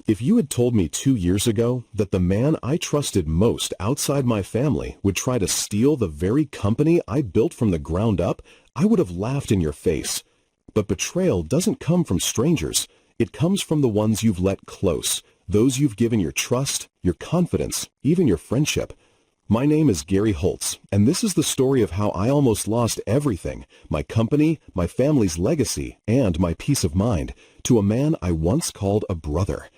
If you had told me 2 years ago that the man I trusted most outside my family would try to steal the very company I built from the ground up, I would have laughed in your face. But betrayal doesn't come from strangers. It comes from the ones you've let close, those you've given your trust, your confidence, even your friendship. My name is Gary Holtz, and this is the story of how I almost lost everything, my company, my family's legacy, and my peace of mind, to a man I once called a brother.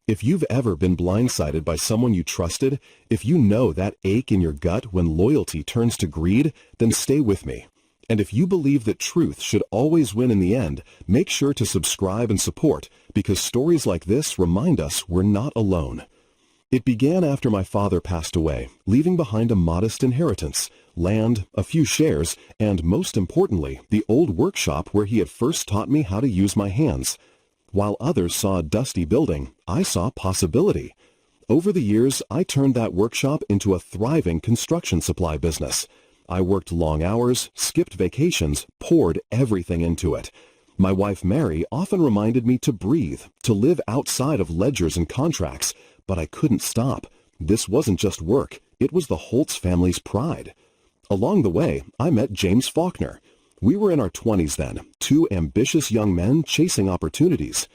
If you've ever been blindsided by someone you trusted, if you know that ache in your gut when loyalty turns to greed, then stay with me. And if you believe that truth should always win in the end, make sure to subscribe and support, because stories like this remind us we're not alone. It began after my father passed away, leaving behind a modest inheritance, land, a few shares, and most importantly, the old workshop where he had first taught me how to use my hands. While others saw a dusty building, I saw possibility. Over the years, I turned that workshop into a thriving construction supply business. I worked long hours, skipped vacations, poured everything into it. My wife Mary often reminded me to breathe, to live outside of ledgers and contracts, but I couldn't stop. This wasn't just work, it was the Holtz family's pride. Along the way, I met James Faulkner. We were in our 20s then, two ambitious young men chasing opportunities.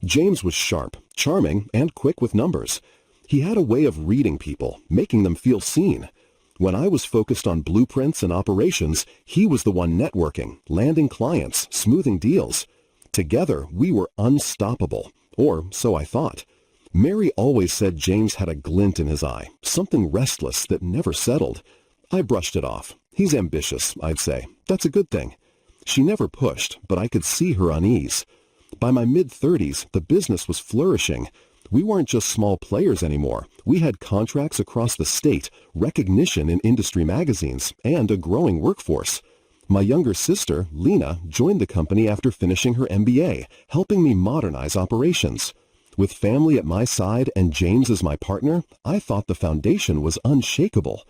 James was sharp, charming, and quick with numbers. He had a way of reading people, making them feel seen. When I was focused on blueprints and operations, he was the one networking, landing clients, smoothing deals. Together, we were unstoppable, or so I thought. Mary always said James had a glint in his eye, something restless that never settled. I brushed it off. He's ambitious, I'd say. That's a good thing. She never pushed, but I could see her unease. By my mid-30s, the business was flourishing. We weren't just small players anymore. We had contracts across the state, recognition in industry magazines, and a growing workforce. My younger sister, Lena, joined the company after finishing her MBA, helping me modernize operations. With family at my side and James as my partner, I thought the foundation was unshakable.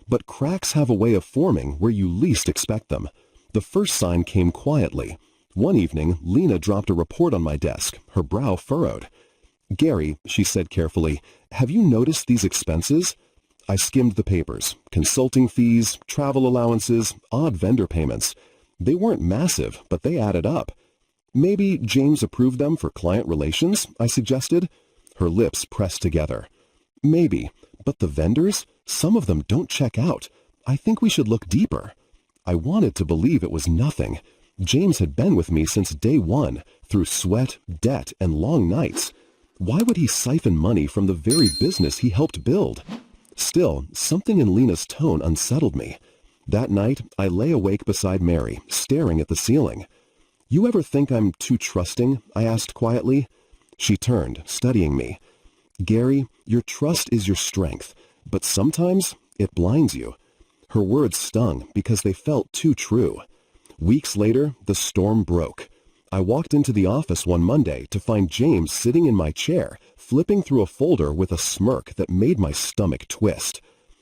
But cracks have a way of forming where you least expect them. The first sign came quietly. One evening, Lena dropped a report on my desk, her brow furrowed. "Gary," she said carefully, "have you noticed these expenses?" I skimmed the papers. Consulting fees, travel allowances, odd vendor payments. They weren't massive, but they added up. "Maybe James approved them for client relations," I suggested. Her lips pressed together. "Maybe, but the vendors? Some of them don't check out. I think we should look deeper." I wanted to believe it was nothing. James had been with me since day one, through sweat, debt, and long nights. Why would he siphon money from the very business he helped build? Still, something in Lena's tone unsettled me. That night, I lay awake beside Mary, staring at the ceiling. "You ever think I'm too trusting?" I asked quietly. She turned, studying me. "Gary, your trust is your strength, but sometimes it blinds you." Her words stung because they felt too true. Weeks later, the storm broke. I walked into the office one Monday to find James sitting in my chair, flipping through a folder with a smirk that made my stomach twist.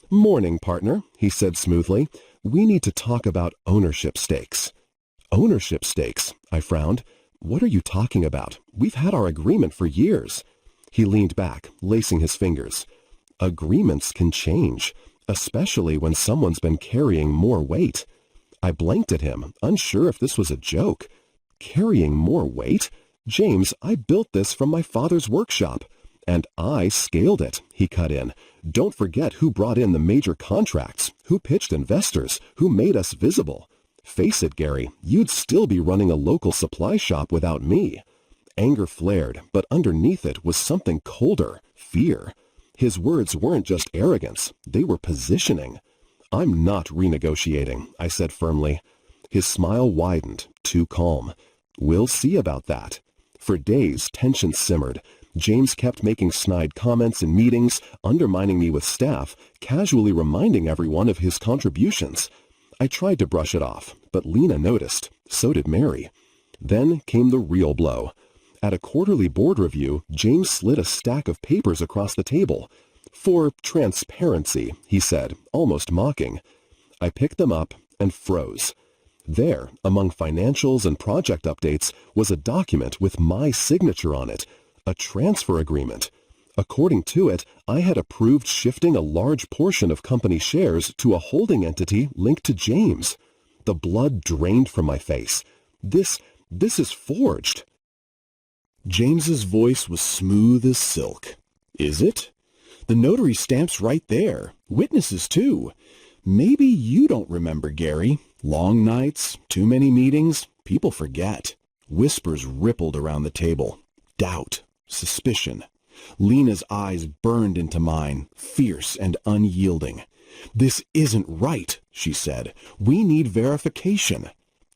"Morning, partner," he said smoothly. "We need to talk about ownership stakes." "Ownership stakes?" I frowned. "What are you talking about? We've had our agreement for years." He leaned back, lacing his fingers. "Agreements can change, especially when someone's been carrying more weight." I blinked at him, unsure if this was a joke. "Carrying more weight? James, I built this from my father's workshop." "And I scaled it," he cut in. "Don't forget who brought in the major contracts, who pitched investors, who made us visible. Face it, Gary, you'd still be running a local supply shop without me." Anger flared, but underneath it was something colder, fear. His words weren't just arrogance, they were positioning. "I'm not renegotiating," I said firmly. His smile widened, too calm. "We'll see about that." For days, tension simmered. James kept making snide comments in meetings, undermining me with staff, casually reminding everyone of his contributions. I tried to brush it off, but Lena noticed. So did Mary. Then came the real blow. At a quarterly board review, James slid a stack of papers across the table. "For transparency," he said, almost mocking. I picked them up and froze. There, among financials and project updates, was a document with my signature on it, A transfer agreement. According to it, I had approved shifting a large portion of company shares to a holding entity linked to James. The blood drained from my face. This is forged. James's voice was smooth as silk. Is it? The notary stamp's right there. Witnesses, too. Maybe you don't remember, Gary. Long nights, too many meetings, people forget. Whispers rippled around the table. Doubt, suspicion. Lena's eyes burned into mine, fierce and unyielding. This isn't right, she said. We need verification.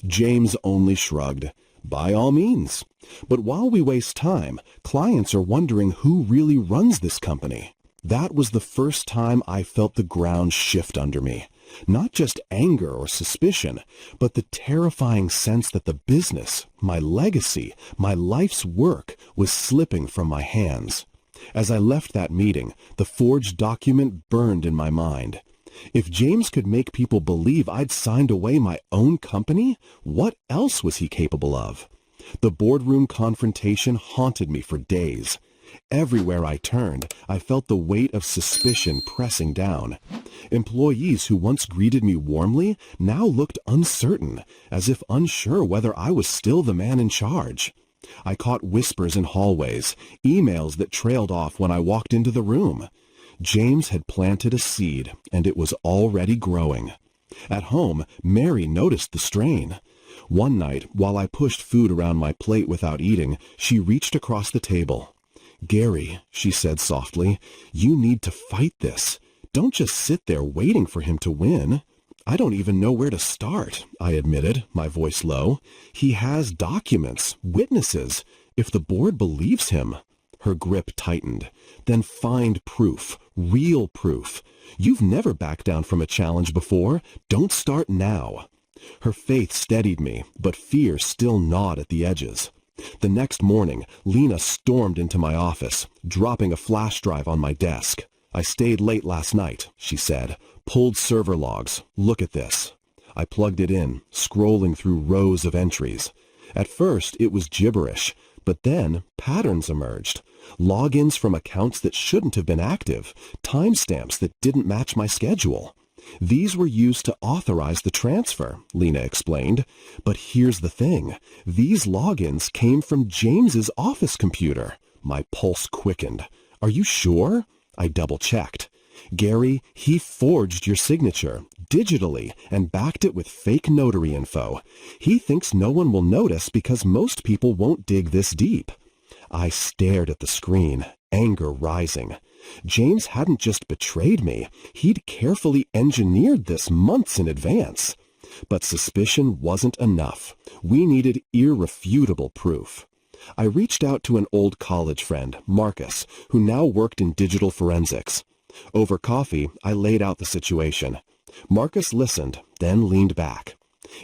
James only shrugged. By all means. But while we waste time, clients are wondering who really runs this company. That was the first time I felt the ground shift under me. Not just anger or suspicion, but the terrifying sense that the business, my legacy, my life's work was slipping from my hands. As I left that meeting, the forged document burned in my mind. If James could make people believe I'd signed away my own company, what else was he capable of? The boardroom confrontation haunted me for days. Everywhere I turned, I felt the weight of suspicion pressing down. Employees who once greeted me warmly now looked uncertain, as if unsure whether I was still the man in charge. I caught whispers in hallways, emails that trailed off when I walked into the room. James had planted a seed, and it was already growing. At home, Mary noticed the strain. One night, while I pushed food around my plate without eating, she reached across the table. Gary, she said softly, you need to fight this. Don't just sit there waiting for him to win. I don't even know where to start, I admitted, my voice low. He has documents, witnesses. If the board believes him. Her grip tightened. Then find proof, real proof. You've never backed down from a challenge before. Don't start now. Her faith steadied me, but fear still gnawed at the edges. The next morning, Lena stormed into my office, dropping a flash drive on my desk. I stayed late last night, she said. Pulled server logs. Look at this. I plugged it in, scrolling through rows of entries. At first, it was gibberish, but then patterns emerged. Logins from accounts that shouldn't have been active, timestamps that didn't match my schedule. These were used to authorize the transfer, Lena explained. But here's the thing. These logins came from James's office computer. My pulse quickened. Are you sure? I double-checked. Gary, he forged your signature, digitally, and backed it with fake notary info. He thinks no one will notice because most people won't dig this deep. I stared at the screen, anger rising. James hadn't just betrayed me. He'd carefully engineered this months in advance. But suspicion wasn't enough. We needed irrefutable proof. I reached out to an old college friend, Marcus, who now worked in digital forensics. Over coffee, I laid out the situation. Marcus listened, then leaned back.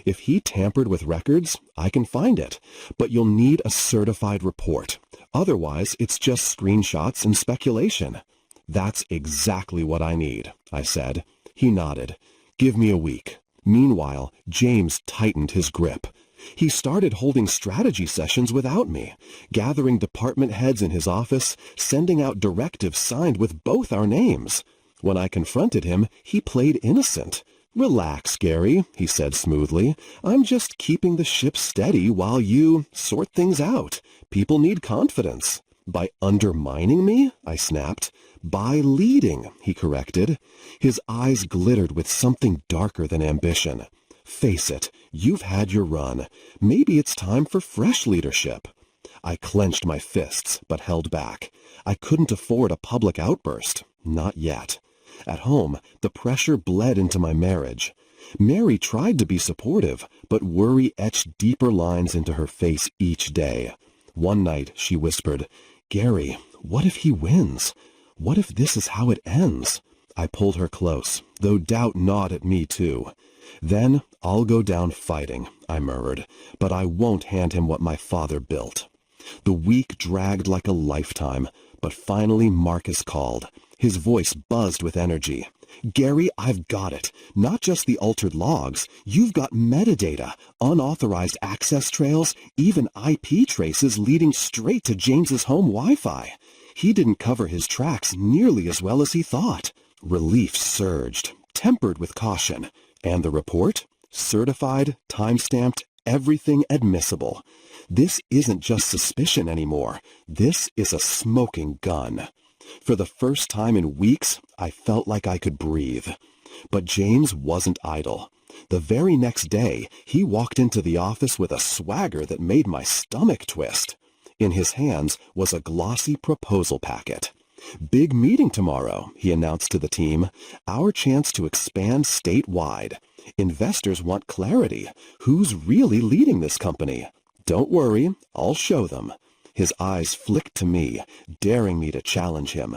If he tampered with records, I can find it, but you'll need a certified report. Otherwise, it's just screenshots and speculation. That's exactly what I need, I said. He nodded. Give me a week. Meanwhile, James tightened his grip. He started holding strategy sessions without me, gathering department heads in his office, sending out directives signed with both our names. When I confronted him, he played innocent. Relax, Gary, he said smoothly. I'm just keeping the ship steady while you sort things out. People need confidence. By undermining me? I snapped. By leading, he corrected. His eyes glittered with something darker than ambition. Face it, you've had your run. Maybe it's time for fresh leadership. I clenched my fists, but held back. I couldn't afford a public outburst. Not yet. At home, the pressure bled into my marriage. Mary tried to be supportive, but worry etched deeper lines into her face each day. One night, she whispered, Gary, what if he wins? What if this is how it ends? I pulled her close, though doubt gnawed at me too. Then I'll go down fighting, I murmured, but I won't hand him what my father built. The week dragged like a lifetime, but finally Marcus called. His voice buzzed with energy. Gary, I've got it. Not just the altered logs. You've got metadata, unauthorized access trails, even IP traces leading straight to James's home Wi-Fi. He didn't cover his tracks nearly as well as he thought. Relief surged, tempered with caution. And the report? Certified, time-stamped, everything admissible. This isn't just suspicion anymore. This is a smoking gun. For the first time in weeks, I felt like I could breathe. But James wasn't idle. The very next day, he walked into the office with a swagger that made my stomach twist. In his hands was a glossy proposal packet. "Big meeting tomorrow," he announced to the team. "Our chance to expand statewide. Investors want clarity. Who's really leading this company? Don't worry, I'll show them." His eyes flicked to me, daring me to challenge him.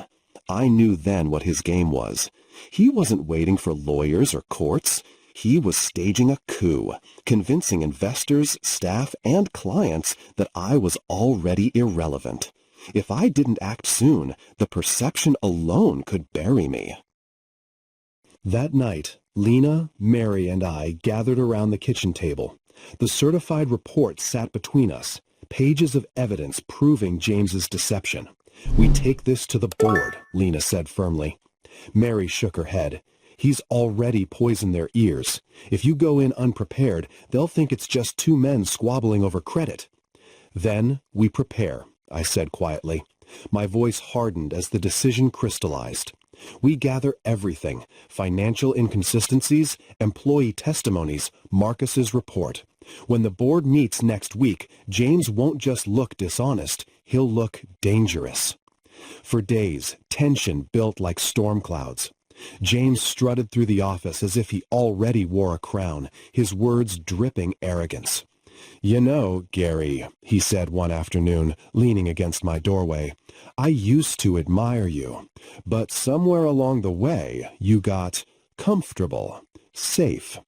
I knew then what his game was. He wasn't waiting for lawyers or courts. He was staging a coup, convincing investors, staff, and clients that I was already irrelevant. If I didn't act soon, the perception alone could bury me. That night, Lena, Mary, and I gathered around the kitchen table. The certified report sat between us, pages of evidence proving James's deception. "We take this to the board," Lena said firmly. Mary shook her head. "He's already poisoned their ears. If you go in unprepared, they'll think it's just two men squabbling over credit." "Then we prepare," I said quietly. My voice hardened as the decision crystallized. "We gather everything: financial inconsistencies, employee testimonies, Marcus's report. When the board meets next week, James won't just look dishonest, he'll look dangerous." For days, tension built like storm clouds. James strutted through the office as if he already wore a crown, his words dripping arrogance. "You know, Gary," he said one afternoon, leaning against my doorway, "I used to admire you, but somewhere along the way you got comfortable, safe.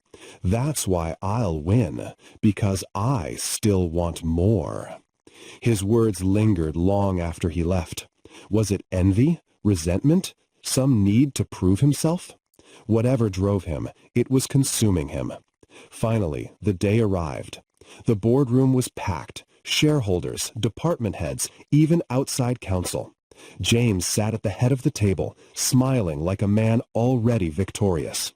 That's why I'll win, because I still want more." His words lingered long after he left. Was it envy, resentment, some need to prove himself? Whatever drove him, it was consuming him. Finally, the day arrived. The boardroom was packed, shareholders, department heads, even outside counsel. James sat at the head of the table, smiling like a man already victorious.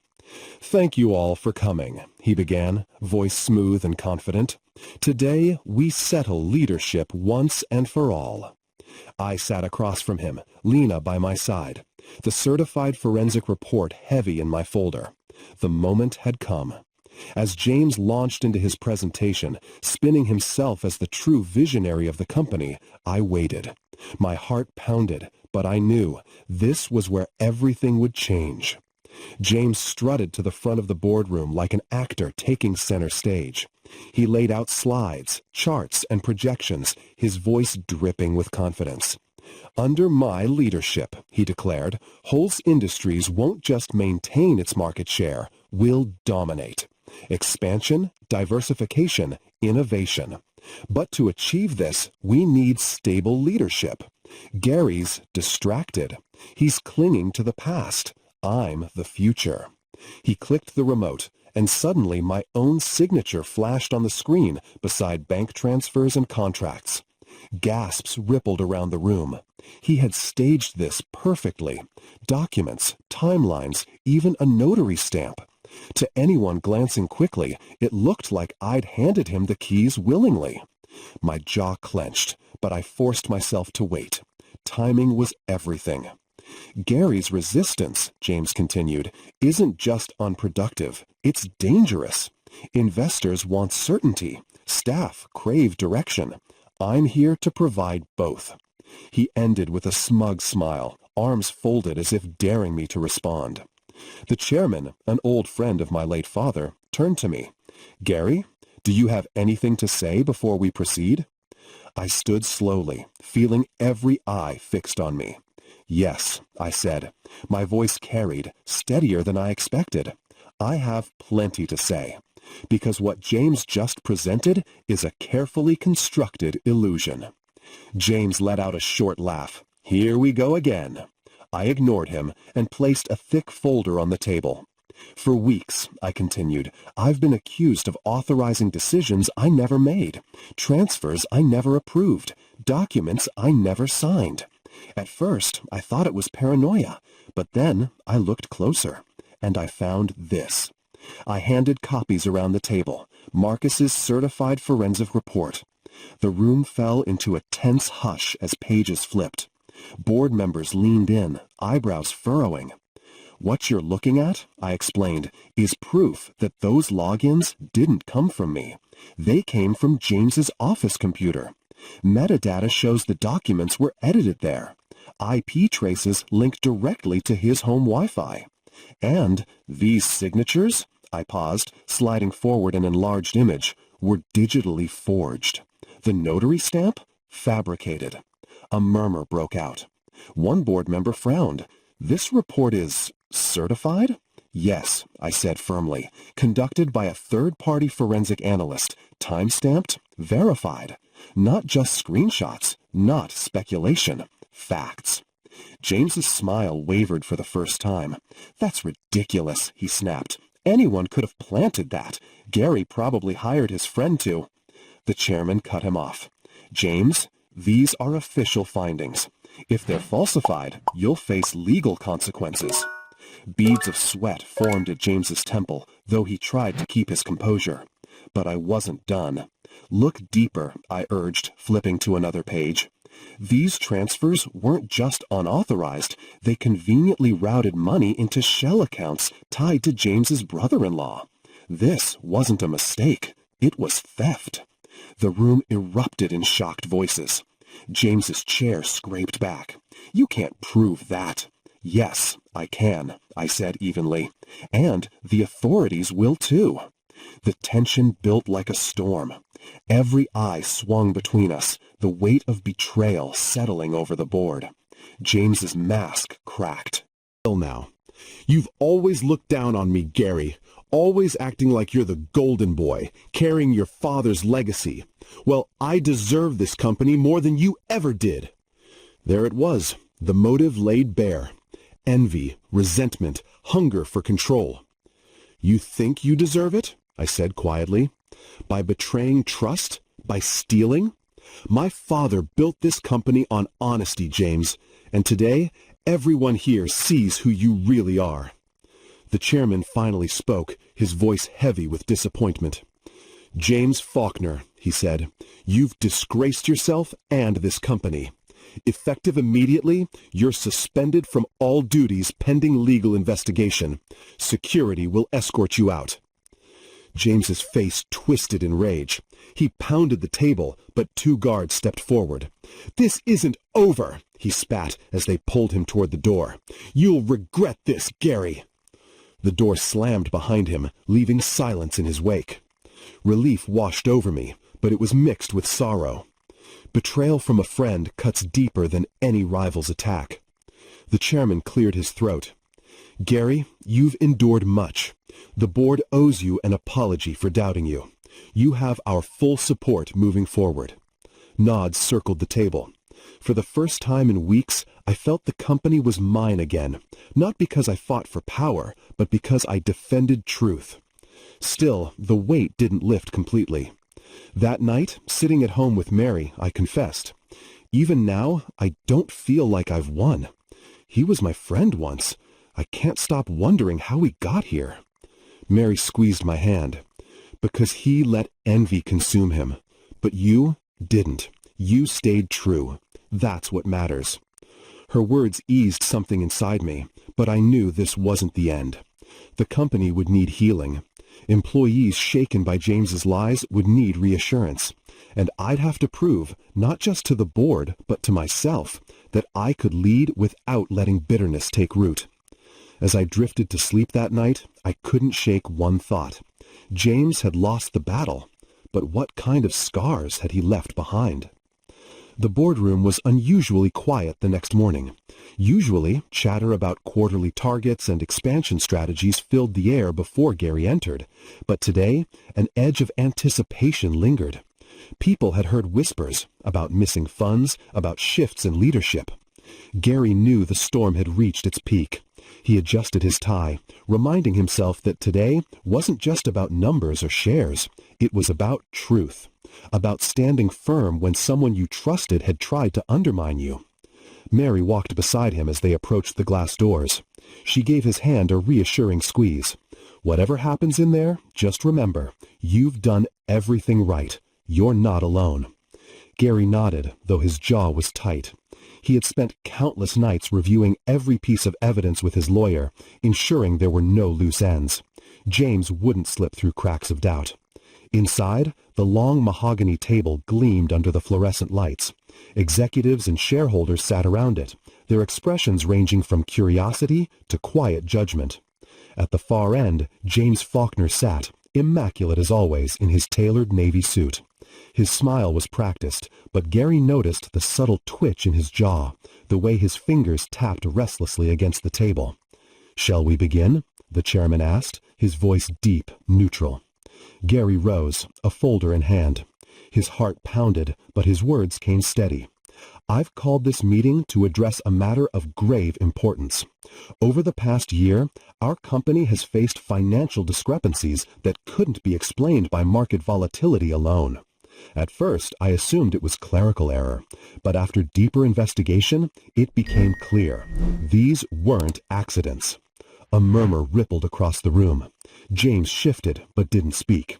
"Thank you all for coming," he began, voice smooth and confident. "Today we settle leadership once and for all." I sat across from him, Lena by my side, the certified forensic report heavy in my folder. The moment had come. As James launched into his presentation, spinning himself as the true visionary of the company, I waited. My heart pounded, but I knew this was where everything would change. James strutted to the front of the boardroom like an actor taking center stage. He laid out slides, charts, and projections, his voice dripping with confidence. "Under my leadership," he declared, "Holtz Industries won't just maintain its market share, we'll dominate. Expansion, diversification, innovation. But to achieve this, we need stable leadership. Gary's distracted. He's clinging to the past. I'm the future." He clicked the remote, and suddenly my own signature flashed on the screen beside bank transfers and contracts. Gasps rippled around the room. He had staged this perfectly. Documents, timelines, even a notary stamp. To anyone glancing quickly, it looked like I'd handed him the keys willingly. My jaw clenched, but I forced myself to wait. Timing was everything. "Gary's resistance," James continued, "isn't just unproductive, it's dangerous. Investors want certainty. Staff crave direction. I'm here to provide both." He ended with a smug smile, arms folded as if daring me to respond. The chairman, an old friend of my late father, turned to me. "Gary, do you have anything to say before we proceed?" I stood slowly, feeling every eye fixed on me. "Yes," I said. My voice carried, steadier than I expected. "I have plenty to say, because what James just presented is a carefully constructed illusion." James let out a short laugh. "Here we go again." I ignored him and placed a thick folder on the table. For weeks, I continued, I've been accused of authorizing decisions I never made, transfers I never approved, documents I never signed. At first, I thought it was paranoia, but then I looked closer, and I found this. I handed copies around the table, Marcus's certified forensic report. The room fell into a tense hush as pages flipped. Board members leaned in, eyebrows furrowing. What you're looking at, I explained, is proof that those logins didn't come from me. They came from James's office computer. Metadata shows the documents were edited there. IP traces link directly to his home Wi-Fi. And these signatures, I paused, sliding forward an enlarged image, were digitally forged. The notary stamp? Fabricated. A murmur broke out. One board member frowned. This report is certified? Yes, I said firmly. Conducted by a third-party forensic analyst. Time-stamped, verified. Not just screenshots, not speculation. Facts. James's smile wavered for the first time. That's ridiculous, he snapped. Anyone could have planted that. Gary probably hired his friend to. The chairman cut him off. James, these are official findings. If they're falsified, you'll face legal consequences. Beads of sweat formed at James's temple, though he tried to keep his composure. But I wasn't done. Look deeper, I urged, flipping to another page. These transfers weren't just unauthorized. They conveniently routed money into shell accounts tied to James's brother-in-law. This wasn't a mistake. It was theft. The room erupted in shocked voices. James's chair scraped back. You can't prove that. Yes, I can, I said evenly. And the authorities will too. The tension built like a storm. Every eye swung between us, the weight of betrayal settling over the board. James's mask cracked. Now, you've always looked down on me, Gary. Always acting like you're the golden boy, carrying your father's legacy. Well, I deserve this company more than you ever did. There it was, the motive laid bare. Envy, resentment, hunger for control. You think you deserve it? I said quietly. By betraying trust? By stealing? My father built this company on honesty, James, and today everyone here sees who you really are. The chairman finally spoke, his voice heavy with disappointment. James Faulkner, he said, you've disgraced yourself and this company. Effective immediately, you're suspended from all duties pending legal investigation. Security will escort you out. James's face twisted in rage. He pounded the table, but two guards stepped forward. This isn't over, he spat as they pulled him toward the door. You'll regret this, Gary. The door slammed behind him, leaving silence in his wake. Relief washed over me, but it was mixed with sorrow. Betrayal from a friend cuts deeper than any rival's attack. The chairman cleared his throat. Gary, you've endured much. The board owes you an apology for doubting you. You have our full support moving forward. Nods circled the table. For the first time in weeks, I felt the company was mine again, not because I fought for power, but because I defended truth. Still, the weight didn't lift completely. That night, sitting at home with Mary, I confessed. Even now, I don't feel like I've won. He was my friend once. I can't stop wondering how we got here. Mary squeezed my hand. Because he let envy consume him. But you didn't. You stayed true. That's what matters. Her words eased something inside me, but I knew this wasn't the end. The company would need healing. Employees shaken by James's lies would need reassurance. And I'd have to prove, not just to the board, but to myself, that I could lead without letting bitterness take root. As I drifted to sleep that night, I couldn't shake one thought. James had lost the battle, but what kind of scars had he left behind? The boardroom was unusually quiet the next morning. Usually, chatter about quarterly targets and expansion strategies filled the air before Gary entered, but today, an edge of anticipation lingered. People had heard whispers about missing funds, about shifts in leadership. Gary knew the storm had reached its peak. He adjusted his tie, reminding himself that today wasn't just about numbers or shares. It was about truth, about standing firm when someone you trusted had tried to undermine you. Mary walked beside him as they approached the glass doors. She gave his hand a reassuring squeeze. Whatever happens in there, just remember, you've done everything right. You're not alone. Gary nodded, though his jaw was tight. He had spent countless nights reviewing every piece of evidence with his lawyer, ensuring there were no loose ends. James wouldn't slip through cracks of doubt. Inside, the long mahogany table gleamed under the fluorescent lights. Executives and shareholders sat around it, their expressions ranging from curiosity to quiet judgment. At the far end, James Faulkner sat, immaculate as always, in his tailored navy suit. His smile was practiced, but Gary noticed the subtle twitch in his jaw, the way his fingers tapped restlessly against the table. "Shall we begin?" the chairman asked, his voice deep, neutral. Gary rose, a folder in hand. His heart pounded, but his words came steady. "I've called this meeting to address a matter of grave importance. Over the past year, our company has faced financial discrepancies that couldn't be explained by market volatility alone. At first, I assumed it was clerical error, but after deeper investigation, it became clear. These weren't accidents." A murmur rippled across the room. James shifted, but didn't speak.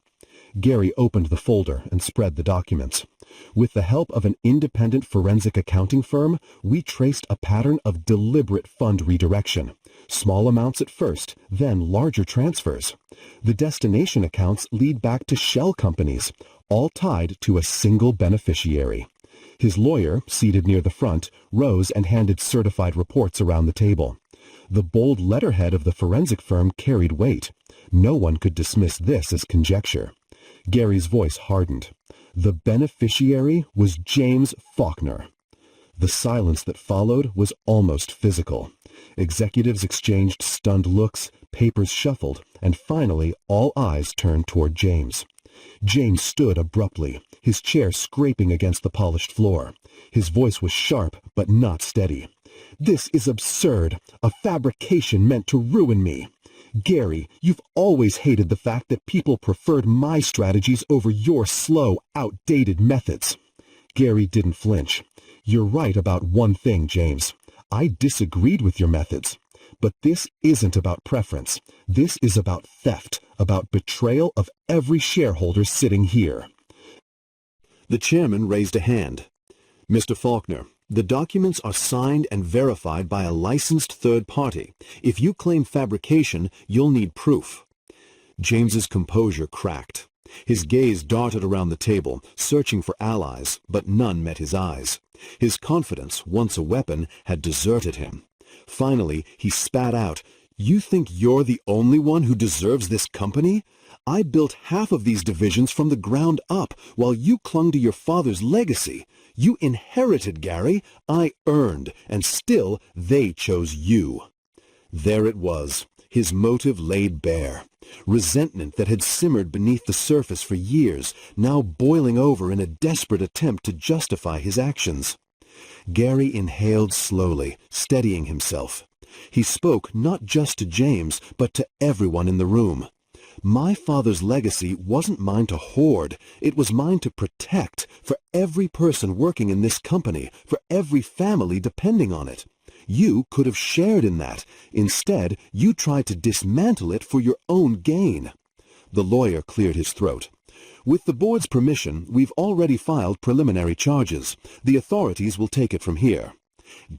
Gary opened the folder and spread the documents. "With the help of an independent forensic accounting firm, we traced a pattern of deliberate fund redirection. Small amounts at first, then larger transfers. The destination accounts lead back to shell companies, all tied to a single beneficiary." His lawyer, seated near the front, rose and handed certified reports around the table. The bold letterhead of the forensic firm carried weight. No one could dismiss this as conjecture. Gary's voice hardened. The beneficiary was James Faulkner. The silence that followed was almost physical. Executives exchanged stunned looks, papers shuffled, and finally all eyes turned toward James. James stood abruptly, his chair scraping against the polished floor. His voice was sharp, but not steady. "This is absurd, a fabrication meant to ruin me. Gary, you've always hated the fact that people preferred my strategies over your slow, outdated methods." Gary didn't flinch. "You're right about one thing, James. I disagreed with your methods. But this isn't about preference. This is about theft, about betrayal of every shareholder sitting here." The chairman raised a hand. "Mr. Faulkner, the documents are signed and verified by a licensed third party. If you claim fabrication, you'll need proof." James's composure cracked. His gaze darted around the table, searching for allies, but none met his eyes. His confidence, once a weapon, had deserted him. Finally, he spat out, "You think you're the only one who deserves this company? I built half of these divisions from the ground up, while you clung to your father's legacy. You inherited, Gary. I earned, and still they chose you." There it was, his motive laid bare. Resentment that had simmered beneath the surface for years, now boiling over in a desperate attempt to justify his actions. Gary inhaled slowly, steadying himself. He spoke not just to James, but to everyone in the room. "My father's legacy wasn't mine to hoard. It was mine to protect, for every person working in this company, for every family depending on it. You could have shared in that. Instead, you tried to dismantle it for your own gain." The lawyer cleared his throat. "With the board's permission, we've already filed preliminary charges. The authorities will take it from here."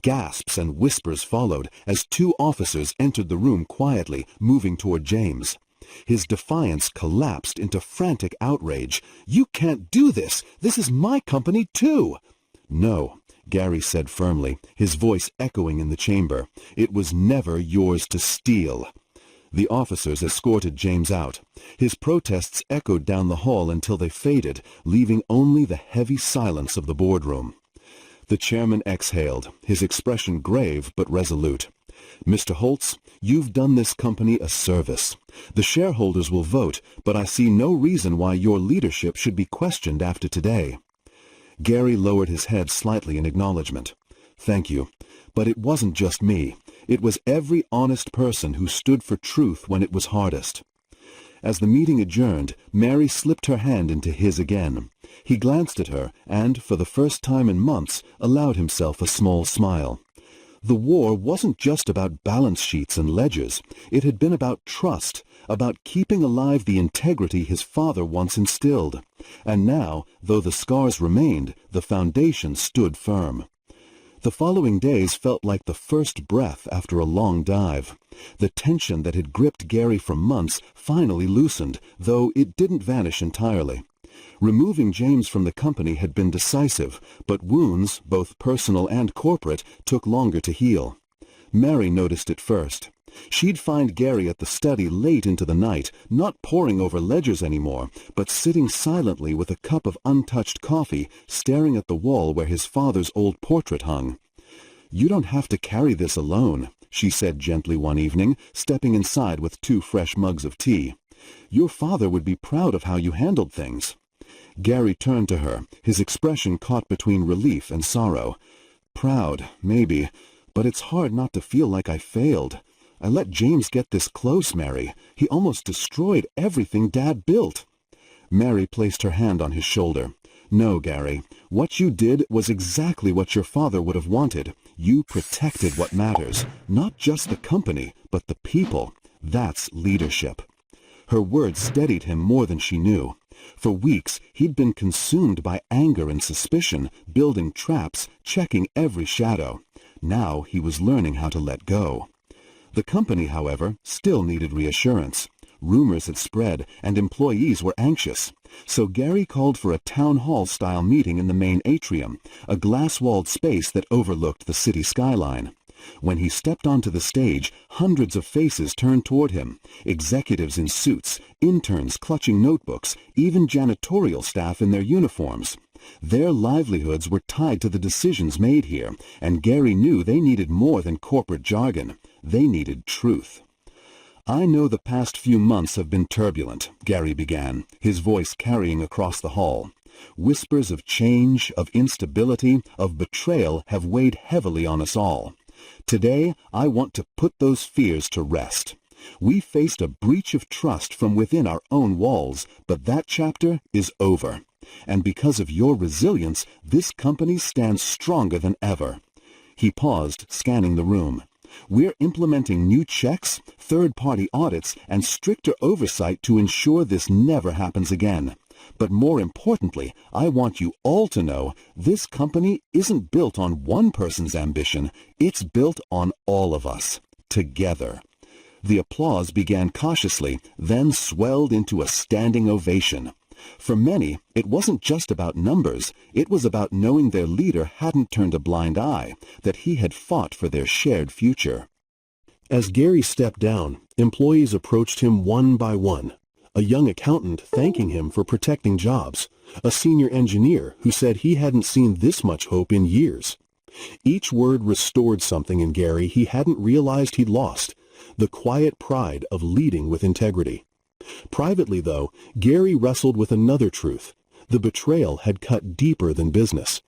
Gasps and whispers followed as two officers entered the room quietly, moving toward James. His defiance collapsed into frantic outrage. "You can't do this! This is my company, too!" "No," Gary said firmly, his voice echoing in the chamber. "It was never yours to steal." The officers escorted James out. His protests echoed down the hall until they faded, leaving only the heavy silence of the boardroom. The chairman exhaled, his expression grave but resolute. "Mr. Holtz, you've done this company a service. The shareholders will vote, but I see no reason why your leadership should be questioned after today." Gary lowered his head slightly in acknowledgement. "Thank you. But it wasn't just me. It was every honest person who stood for truth when it was hardest. As the meeting adjourned, Mary slipped her hand into his again. He glanced at her and, for the first time in months, allowed himself a small smile. The war wasn't just about balance sheets and ledgers. It had been about trust, about keeping alive the integrity his father once instilled. And now, though the scars remained, the foundation stood firm. The following days felt like the first breath after a long dive. The tension that had gripped Gary for months finally loosened, though it didn't vanish entirely. Removing James from the company had been decisive, but wounds, both personal and corporate, took longer to heal. Mary noticed it first. She'd find Gary at the study late into the night, not poring over ledgers anymore, but sitting silently with a cup of untouched coffee, staring at the wall where his father's old portrait hung. "You don't have to carry this alone," she said gently one evening, stepping inside with 2 fresh mugs of tea. "Your father would be proud of how you handled things." Gary turned to her, his expression caught between relief and sorrow. "Proud, maybe, but it's hard not to feel like I failed. I let James get this close, Mary. He almost destroyed everything Dad built." Mary placed her hand on his shoulder. "No, Gary, what you did was exactly what your father would have wanted. You protected what matters, not just the company, but the people. That's leadership." Her words steadied him more than she knew. For weeks, he'd been consumed by anger and suspicion, building traps, checking every shadow. Now he was learning how to let go. The company, however, still needed reassurance. Rumors had spread, and employees were anxious. So Gary called for a town hall-style meeting in the main atrium, a glass-walled space that overlooked the city skyline. When he stepped onto the stage, hundreds of faces turned toward him. Executives in suits, interns clutching notebooks, even janitorial staff in their uniforms. Their livelihoods were tied to the decisions made here, and Gary knew they needed more than corporate jargon. They needed truth. "I know the past few months have been turbulent," Gary began, his voice carrying across the hall. "Whispers of change, of instability, of betrayal have weighed heavily on us all. Today, I want to put those fears to rest. We faced a breach of trust from within our own walls, but that chapter is over. And because of your resilience, this company stands stronger than ever." He paused, scanning the room. "We're implementing new checks, third-party audits, and stricter oversight to ensure this never happens again. But more importantly, I want you all to know this company isn't built on one person's ambition. It's built on all of us, together." The applause began cautiously, then swelled into a standing ovation. For many, it wasn't just about numbers. It was about knowing their leader hadn't turned a blind eye, that he had fought for their shared future. As Gary stepped down, employees approached him one by one. A young accountant thanking him for protecting jobs. A senior engineer who said he hadn't seen this much hope in years. Each word restored something in Gary he hadn't realized he'd lost. The quiet pride of leading with integrity. Privately, though, Gary wrestled with another truth. The betrayal had cut deeper than business.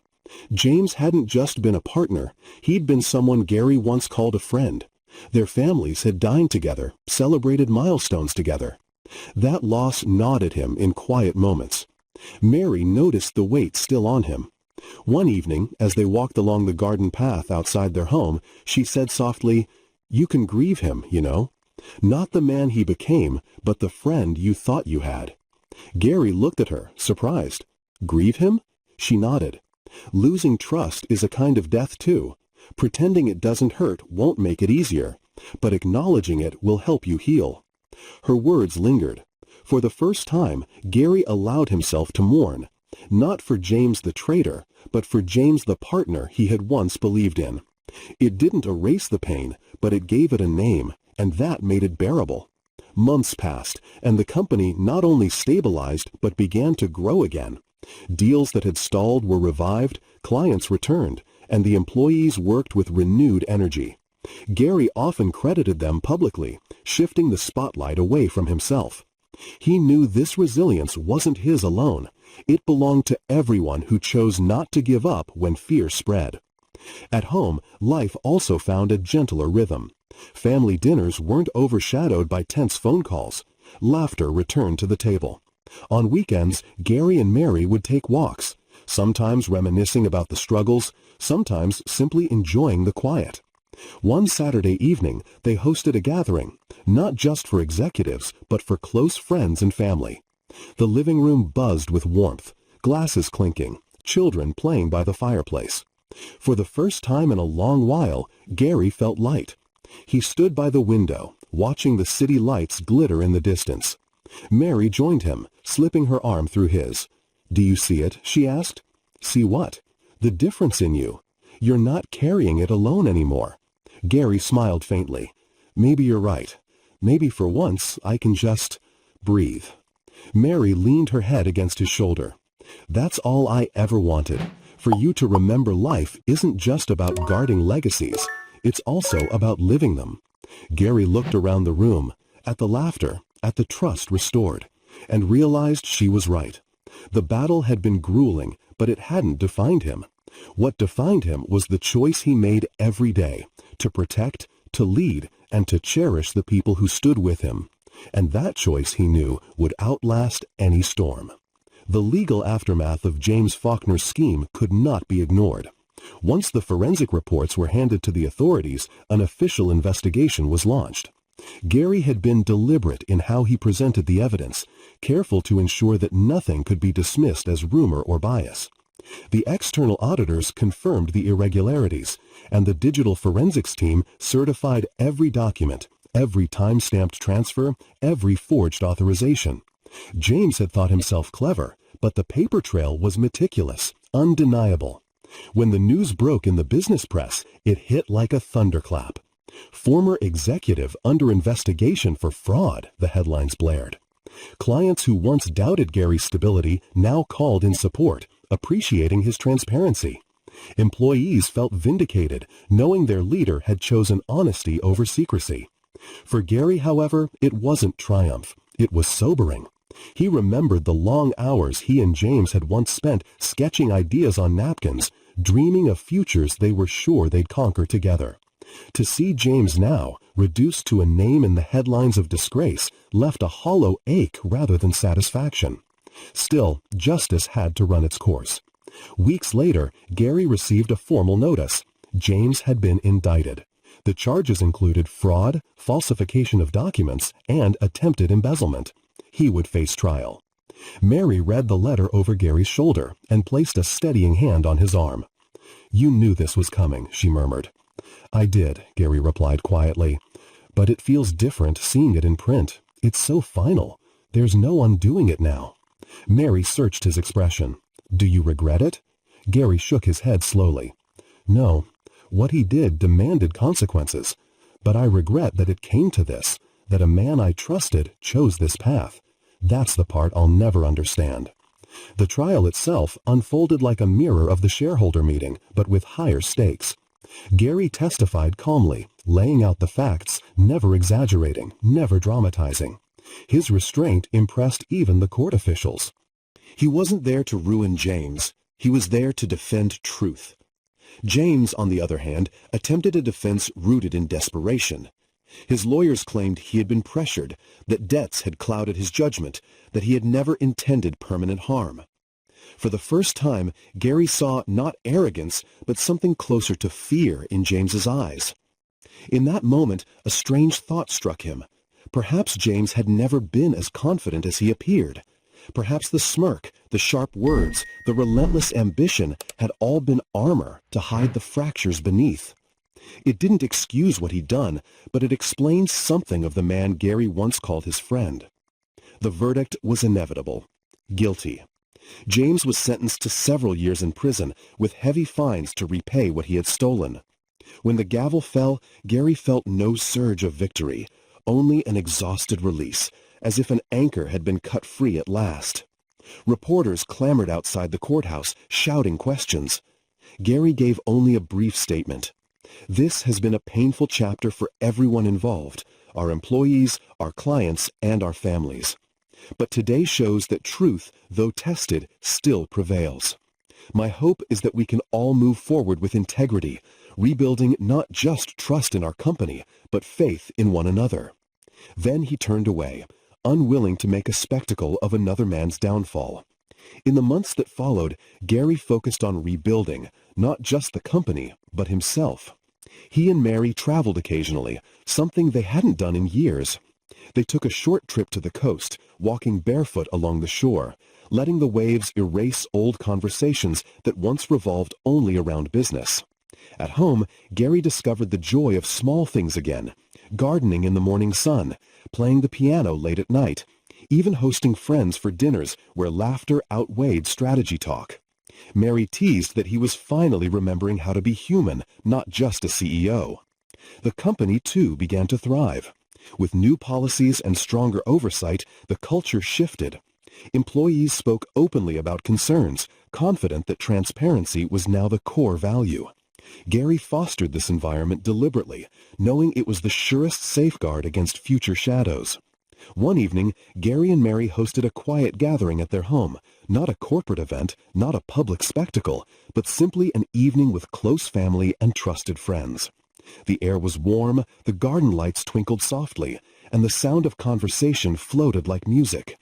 James hadn't just been a partner. He'd been someone Gary once called a friend. Their families had dined together, celebrated milestones together. That loss gnawed at him in quiet moments. Mary noticed the weight still on him. One evening, as they walked along the garden path outside their home, she said softly, "You can grieve him, you know. Not the man he became, but the friend you thought you had." Gary looked at her, surprised. "Grieve him?" She nodded. "Losing trust is a kind of death, too. Pretending it doesn't hurt won't make it easier, but acknowledging it will help you heal." Her words lingered. For the first time, Gary allowed himself to mourn, not for James the traitor, but for James the partner he had once believed in. It didn't erase the pain, but it gave it a name, and that made it bearable. Months passed, and the company not only stabilized, but began to grow again. Deals that had stalled were revived, clients returned, and the employees worked with renewed energy. Gary often credited them publicly, shifting the spotlight away from himself. He knew this resilience wasn't his alone. It belonged to everyone who chose not to give up when fear spread. At home, life also found a gentler rhythm. Family dinners weren't overshadowed by tense phone calls. Laughter returned to the table. On weekends, Gary and Mary would take walks, sometimes reminiscing about the struggles, sometimes simply enjoying the quiet. One Saturday evening, they hosted a gathering, not just for executives, but for close friends and family. The living room buzzed with warmth, glasses clinking, children playing by the fireplace. For the first time in a long while, Gary felt light. He stood by the window, watching the city lights glitter in the distance. Mary joined him, slipping her arm through his. "Do you see it?" she asked. "See what?" "The difference in you. You're not carrying it alone anymore." Gary smiled faintly. "Maybe you're right. Maybe for once I can just breathe." Mary leaned her head against his shoulder. "That's all I ever wanted. For you to remember life isn't just about guarding legacies. It's also about living them." Gary looked around the room, at the laughter, at the trust restored, and realized she was right. The battle had been grueling, but it hadn't defined him. What defined him was the choice he made every day, to protect, to lead, and to cherish the people who stood with him. And that choice, he knew, would outlast any storm. The legal aftermath of James Faulkner's scheme could not be ignored. Once the forensic reports were handed to the authorities, an official investigation was launched. Gary had been deliberate in how he presented the evidence, careful to ensure that nothing could be dismissed as rumor or bias. The external auditors confirmed the irregularities, and the digital forensics team certified every document, every time-stamped transfer, every forged authorization. James had thought himself clever, but the paper trail was meticulous, undeniable. When the news broke in the business press, it hit like a thunderclap. "Former executive under investigation for fraud," the headlines blared. Clients who once doubted Gary's stability now called in support, appreciating his transparency. Employees felt vindicated, knowing their leader had chosen honesty over secrecy. For Gary, however, it wasn't triumph. It was sobering. He remembered the long hours he and James had once spent sketching ideas on napkins, dreaming of futures they were sure they'd conquer together. To see James now, reduced to a name in the headlines of disgrace, left a hollow ache rather than satisfaction. Still, justice had to run its course. Weeks later, Gary received a formal notice. James had been indicted. The charges included fraud, falsification of documents, and attempted embezzlement. He would face trial. Mary read the letter over Gary's shoulder and placed a steadying hand on his arm. "You knew this was coming," she murmured. "I did," Gary replied quietly. "But it feels different seeing it in print. It's so final. There's no undoing it now." Mary searched his expression. "Do you regret it?" Gary shook his head slowly. "No. What he did demanded consequences. But I regret that it came to this, that a man I trusted chose this path. That's the part I'll never understand." The trial itself unfolded like a mirror of the shareholder meeting, but with higher stakes. Gary testified calmly, laying out the facts, never exaggerating, never dramatizing. His restraint impressed even the court officials. He wasn't there to ruin James. He was there to defend truth. James, on the other hand, attempted a defense rooted in desperation. His lawyers claimed he had been pressured, that debts had clouded his judgment, that he had never intended permanent harm. For the first time, Gary saw not arrogance, but something closer to fear in James's eyes. In that moment, a strange thought struck him. Perhaps James had never been as confident as he appeared. Perhaps the smirk, the sharp words, the relentless ambition had all been armor to hide the fractures beneath. It didn't excuse what he'd done, but it explained something of the man Gary once called his friend. The verdict was inevitable. Guilty. James was sentenced to several years in prison, with heavy fines to repay what he had stolen. When the gavel fell, Gary felt no surge of victory, only an exhausted release, as if an anchor had been cut free at last. Reporters clamored outside the courthouse, shouting questions. Gary gave only a brief statement. "This has been a painful chapter for everyone involved, our employees, our clients, and our families. But today shows that truth, though tested, still prevails. My hope is that we can all move forward with integrity, rebuilding not just trust in our company, but faith in one another." Then he turned away, unwilling to make a spectacle of another man's downfall. In the months that followed, Gary focused on rebuilding, not just the company, but himself. He and Mary traveled occasionally, something they hadn't done in years. They took a short trip to the coast, walking barefoot along the shore, letting the waves erase old conversations that once revolved only around business. At home, Gary discovered the joy of small things again, gardening in the morning sun, playing the piano late at night, even hosting friends for dinners where laughter outweighed strategy talk. Mary teased that he was finally remembering how to be human, not just a CEO. The company, too, began to thrive. With new policies and stronger oversight, the culture shifted. Employees spoke openly about concerns, confident that transparency was now the core value. Gary fostered this environment deliberately, knowing it was the surest safeguard against future shadows. One evening, Gary and Mary hosted a quiet gathering at their home, not a corporate event, not a public spectacle, but simply an evening with close family and trusted friends. The air was warm, the garden lights twinkled softly, and the sound of conversation floated like music.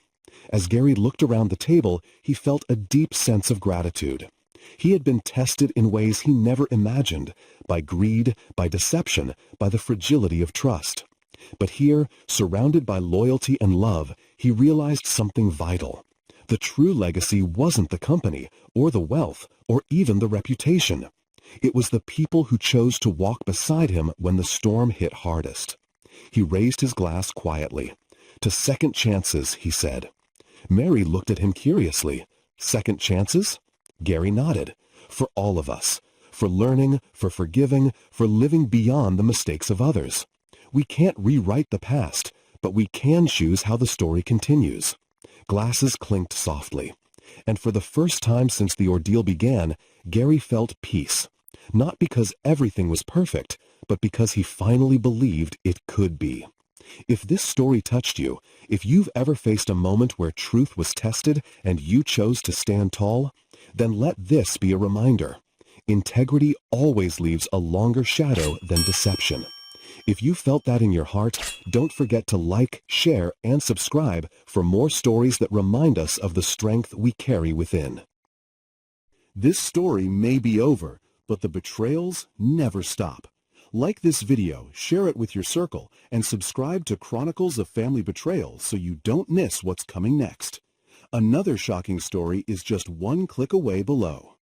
As Gary looked around the table, he felt a deep sense of gratitude. He had been tested in ways he never imagined, by greed, by deception, by the fragility of trust. But here, surrounded by loyalty and love, he realized something vital. The true legacy wasn't the company, or the wealth, or even the reputation. It was the people who chose to walk beside him when the storm hit hardest. He raised his glass quietly. "To second chances," he said. Mary looked at him curiously. "Second chances?" Gary nodded. "For all of us. For learning, for forgiving, for living beyond the mistakes of others. We can't rewrite the past, but we can choose how the story continues." Glasses clinked softly. And for the first time since the ordeal began, Gary felt peace. Not because everything was perfect, but because he finally believed it could be. If this story touched you, if you've ever faced a moment where truth was tested and you chose to stand tall, then let this be a reminder. Integrity always leaves a longer shadow than deception. If you felt that in your heart, don't forget to like, share, and subscribe for more stories that remind us of the strength we carry within. This story may be over, but the betrayals never stop. Like this video, share it with your circle, and subscribe to Chronicles of Family Betrayal so you don't miss what's coming next. Another shocking story is just one click away below.